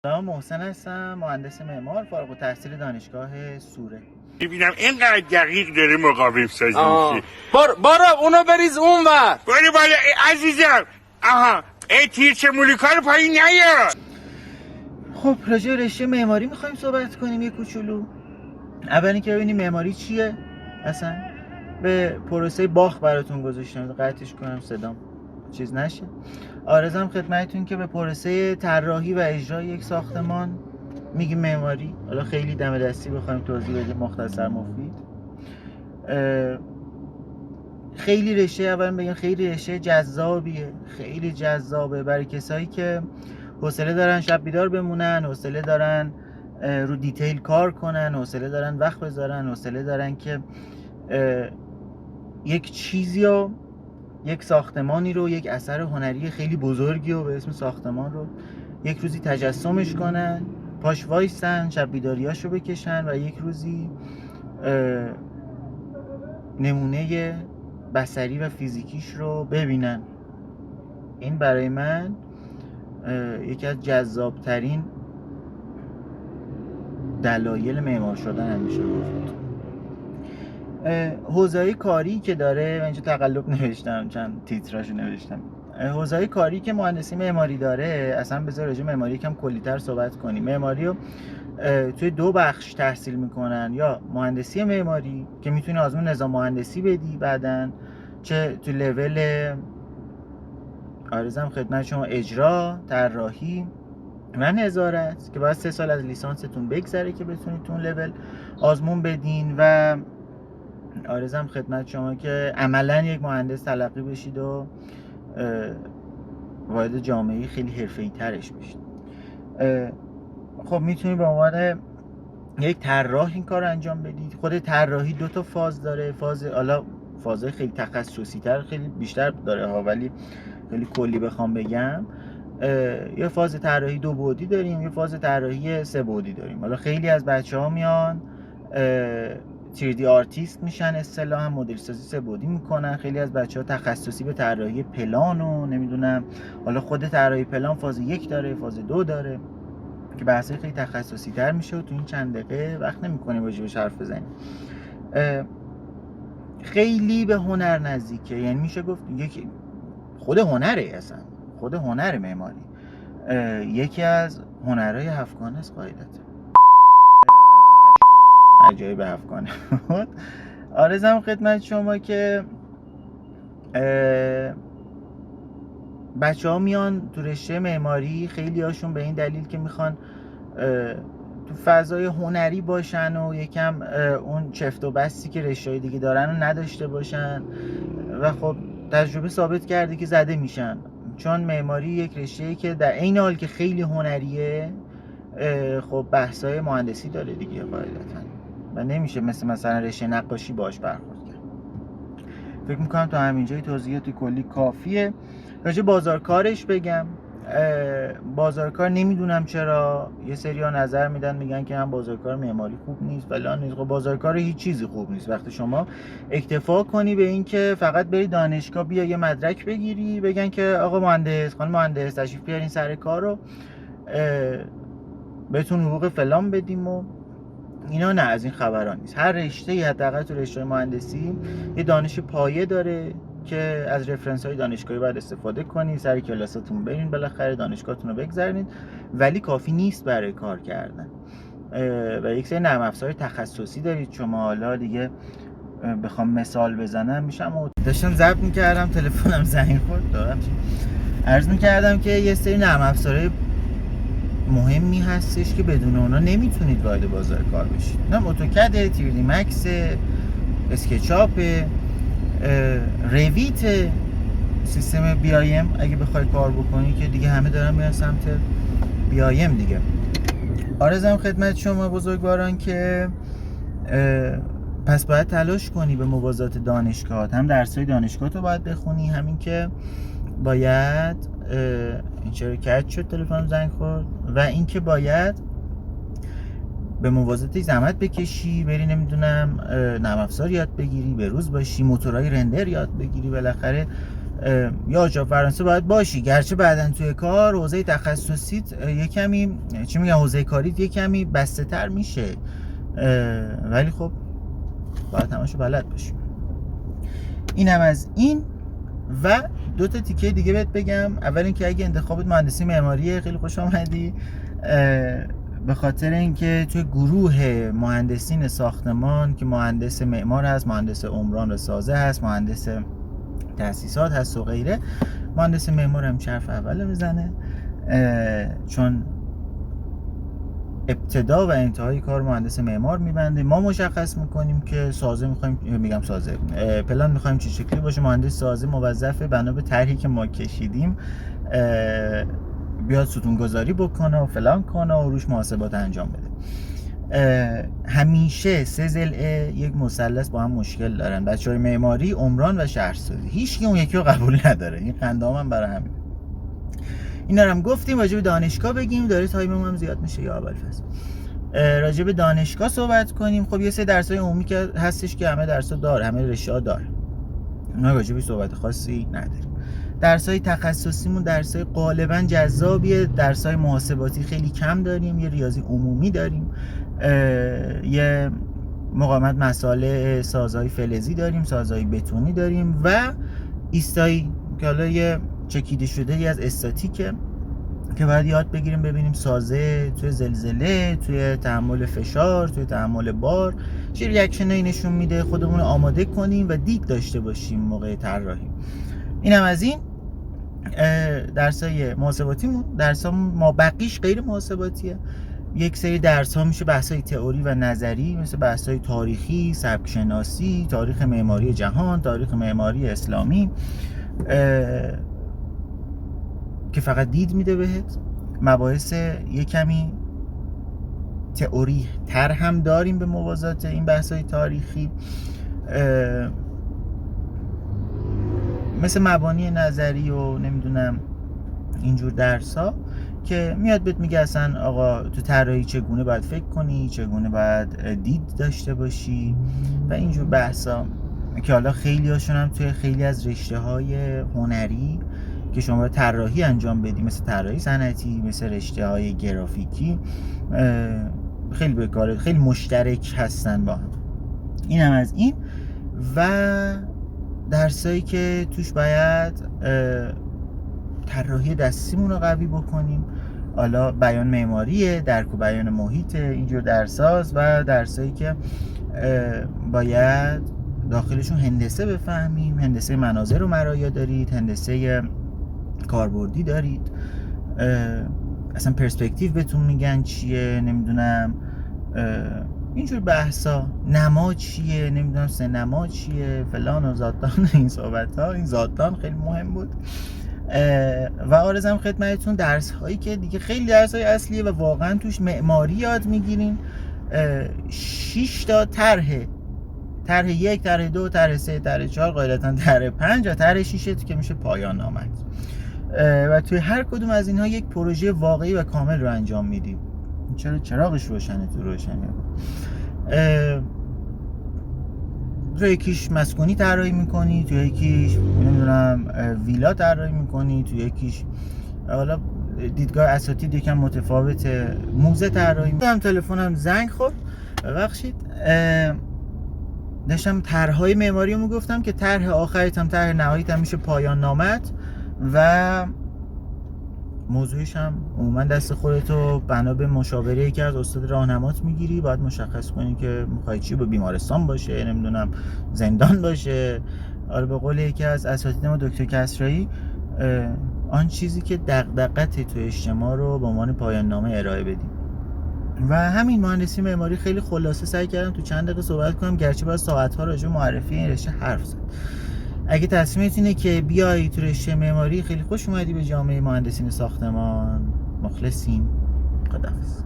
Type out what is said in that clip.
سلام، محسن هستم، مهندس معمار فارغ التحصیل دانشگاه سوره. ببینم اینقدر دقیق داره مقاوم سازی میشه. بارا اونو بریز اون ور. باری بالا عزیزم. آها تیرچه مولیکا رو پایین نیار. خب راجع به رشته معماری میخوایم صحبت کنیم یه کوچولو. اول اینکه ببینیم معماری چیه اصلا. به پروسه باخ براتون گذاشتم، قطعش کنم صدام چیز نشه. عرضم خدمتتون که به پروسه طراحی و اجرای یک ساختمان میگیم معماری. حالا خیلی دم دستی بخوایم توضیح بدیم مختصر مفید. خیلی رشته، اول بگم خیلی رشته جذابیه، خیلی جذابه برای کسایی که حوصله دارن شب بیدار بمونن، حوصله دارن رو دیتیل کار کنن، حوصله دارن وقت بذارن، حوصله دارن که یک چیزی رو، یک ساختمانی رو، یک اثر هنری خیلی بزرگی رو به اسم ساختمان رو یک روزی تجسمش کنن، پاش وایسن، شب بیداریاشو بکشن و یک روزی نمونه بصری و فیزیکیش رو ببینن. این برای من یکی از جذابترین دلایل معمار شدن میشه گفت. حوزه‌های کاری که داره، من اینجا تقلب نوشتم، چند تیتراشو نوشتم. حوزه‌های کاری که مهندسی معماری داره، اصلا بذار راجع معماری یکم کلی‌تر صحبت کنیم. معماری رو توی دو بخش تحصیل میکنن، یا مهندسی معماری که میتونی آزمون نظام مهندسی بدی بعدن، چه تو لول عرضم خدمت شما اجرا، طراحی و نظارت که باید 3 سال از لیسانستون بگذره که بتونید تو اون لول آزمون بدین و عرضم خدمت شما که عملا یک مهندس تلقی بشید و وارد جامعه خیلی حرفه‌ای ترش بشید. خب میتونید به عنوان یک طراح این کار رو انجام بدید. خود طراحی 2 تا فاز داره. فازهای خیلی تخصصی تر خیلی بیشتر داره ها، ولی خیلی کلی بخوام بگم، یه فاز طراحی 2 بعدی داریم، یه فاز طراحی 3 بعدی داریم. حالا خیلی از بچه‌ها میان 3D آرتیست میشن، اصطلاحا مدل سازی 3 بعدی میکنن. خیلی از بچه‌ها تخصصی به طراحی پلان و نمیدونم، حالا خود طراحی پلان فاز 1 داره، فاز 2 داره که بحثی خیلی تخصصی تر میشه و تو این چند دقیقه وقت نمی‌کنیم راجعش حرف بزنیم. خیلی به هنر نزدیکه، یعنی میشه گفت خود هنره، اصلا خود هنر معماری یکی از هنرهای هفتگانه است قاعدتا. عجایب هفتگانه. عرضم خدمت شما که بچه ها میان تو رشته معماری، خیلی هاشون به این دلیل که میخوان تو فضای هنری باشن و یکم اون چفت و بستی که رشته‌های دیگه دارن رو نداشته باشن و خب تجربه ثابت کرده که زده میشن، چون معماری یک رشته‌ای که در عین حال که خیلی هنریه خب بحث‌های مهندسی داره دیگه قاعدتاً و نمیشه مثلا رشته نقاشی باش برخورد کرد. فکر میکنم تا همینجای توضیحات کلی کافیه. راجع بازارکارش بگم، بازارکار نمیدونم چرا یه سری‌ها نظر میدن میگن که هم بازارکار معماری خوب نیست فلان نیست. خب بازارکار هیچ چیزی خوب نیست وقتی شما اکتفا کنی به این که فقط بری دانشگاه بیا یه مدرک بگیری، بگن که آقا مهندس، خانم مهندس تشریف بیارین سر کار رو بهتون حقوق فلان بدیم و اینا. نه، از این خبران نیست. هر رشته‌ای حداقل تو رشته مهندسی یه دانش پایه داره که از رفرنس های دانشگاهی باید استفاده کنید، سر کلاساتون برین، بالاخره دانشگاهتون رو بگذرونید، ولی کافی نیست برای کار کردن. و یک سری نرم افزار تخصصی دارید شما. حالا دیگه بخوام مثال بزنم میشم، داشتم ضبط میکردم تلفنم زنگ خورد، عرض میکردم که یه سری نرم افزارهای مهمی هستش که بدون اونا نمیتونید وارد بازار کار بشید. نه اتوکد، 3D مکس، اسکچاپ، رویت، سیستم BIM اگه بخوای کار بکنی که دیگه همه دارن میرن سمت BIM دیگه. عرضم خدمت شما بزرگواران که پس باید تلاش کنی به موازات دانشگاه، هم درسای دانشگاه تو باید بخونی، همین که باید این چرا کج شد تلفنم زنگ خورد، و این که باید به موازاتی زحمت بکشی، بری نمیدونم نرم افزار یاد بگیری، به روز باشی، موتورهای رندر یاد بگیری، بالاخره یا آجاق فرانسه باید باشی، گرچه بعدن توی کار حوزه تخصصیت یه کمی حوزه کاریت یه کمی بسته تر میشه، ولی خب باید همشو بلد باشی. اینم از این. و دو تا تیکه دیگه بهت بگم. اول اینکه اگه انتخابت مهندسی معماریه خیلی خوش آمدی، به خاطر اینکه توی گروه مهندسین ساختمان که مهندس معمار هست، مهندس عمران و سازه هست، مهندس تأسیسات هست و غیره، مهندس معمار هم حرف اول میزنه، چون ابتدا و انتهای کار مهندس معمار میبنده. ما مشخص میکنیم که سازه میخوایم، پلان میخوایم چه شکلی باشه، مهندس سازه موظفه بنا به طرحی که ما کشیدیم بیاد ستونگذاری بکنه و فلان کنه و روش محاسبات انجام بده. همیشه سه ضلع یک مثلث با هم مشکل دارن، بچه‌های معماری، عمران و شهرسازی. هیچ کی اون یکی رو قبول نداره. این خنده‌ام هم برای همین. اینا رو هم گفتیم. راجع به دانشگاه بگیم، داره تایممون هم زیاد میشه یا ابوالفضل. راجع به دانشگاه صحبت کنیم. خب یه سری درس‌های عمومی که هستش که همه درس‌ها داره، همه رشته‌ها داره. اونا راجع به صحبت خاصی نداریم. درس‌های تخصصیمون درس‌های غالباً جذابیه. درس‌های محاسباتی خیلی کم داریم. یه ریاضی عمومی داریم. یه مقاومت مساله سازهای فلزی داریم، سازهای بتونی داریم و ایستایی که حالا یه چکیده شده از استاتیکه که باید یاد بگیریم ببینیم سازه توی زلزله، توی تحمل فشار، توی تحمل بار چه ریاکشنایی نشون میده، خودمون رو آماده کنیم و دید داشته باشیم موقع طراحی. اینم از این. درسای محاسباتیمون، درسامون ما بقیش غیر محاسباتیه. یک سری درس ها میشه بحث‌های تئوری و نظری، مثل بحث‌های تاریخی، سبک شناسی، تاریخ معماری جهان، تاریخ معماری اسلامی که فقط دید میده بهت. مباحث یک کمی تئوری تر هم داریم به موازات این بحث‌های تاریخی، مثل مبانی نظری و نمیدونم اینجور درس‌ها که میاد بهت میگه اصلا آقا تو طراحی چگونه باید فکر کنی، چگونه باید دید داشته باشی و اینجور بحثا که حالا خیلی هاشون هم توی خیلی از رشته‌های هنری که شما باید طراحی انجام بدی، مثل طراحی صنعتی، مثل رشته‌های گرافیکی، خیلی به کار خیلی مشترک هستن با هم. اینم از این. و درسایی که توش باید طراحی دستیمون رو قوی بکنیم، حالا بیان معماریه، درک و بیان محیط، اینجور درساز و درسایی که باید داخلشون هندسه بفهمیم. هندسه مناظر و مرایا دارید، هندسه کاربردی دارید، اصلا پرسپکتیو بهتون میگن چیه، نمیدونم اینجور بحثا، نما چیه، نمیدونم سینما چیه، فلان و زادان. این صحبت ها، این زادان خیلی مهم بود. و عرضم خدمتتون درس هایی که دیگه خیلی درس های اصلیه و واقعا توش معماری یاد میگیرین. 6 تا طرح 1، طرح 2، طرح 3، طرح 4، قاعدتا طرح 5 و طرح 6 که میشه پایان نامه. و توی هر کدوم از اینها یک پروژه واقعی و کامل رو انجام میدیم. چرا چراغش روشنه؟ تو روشنه. تو یکیش مسکونی طراحی میکنی، تو یکیش نمیدونم ویلا طراحی میکنی، تو یکیش حالا دیدگاه اساتید یکم متفاوته، موزه طراحی میکنم. تلفنم زنگ خورد، ببخشید. داشتم طرح‌های معماری رو میگفتم که طرح آخریت هم طرح نهاییت هم میشه پایان نامت و موضوعش هم عموما دست خودتو بنا به مشاوره یکی از استاد راهنمات میگیری. باید مشخص کنی که میخوای چی، با بیمارستان باشه، نمیدونم زندان باشه. آره به قول یکی از اساتید ما دکتر کسرایی، آن چیزی که دغدغت تو اجتماع رو به عنوان پایان نامه ارائه بدیم. و همین مهندسی معماری خیلی خلاصه سعی کردم تو چند دقیقه صحبت کنم، گرچه باید ساعت‌ها راجع به معرفی این رشته حرف زد. اگه تصمیمت اینه که بیای تو رشته معماری، خیلی خوش اومدی به جامعه مهندسین ساختمان. مخلصیم. خداحافظ.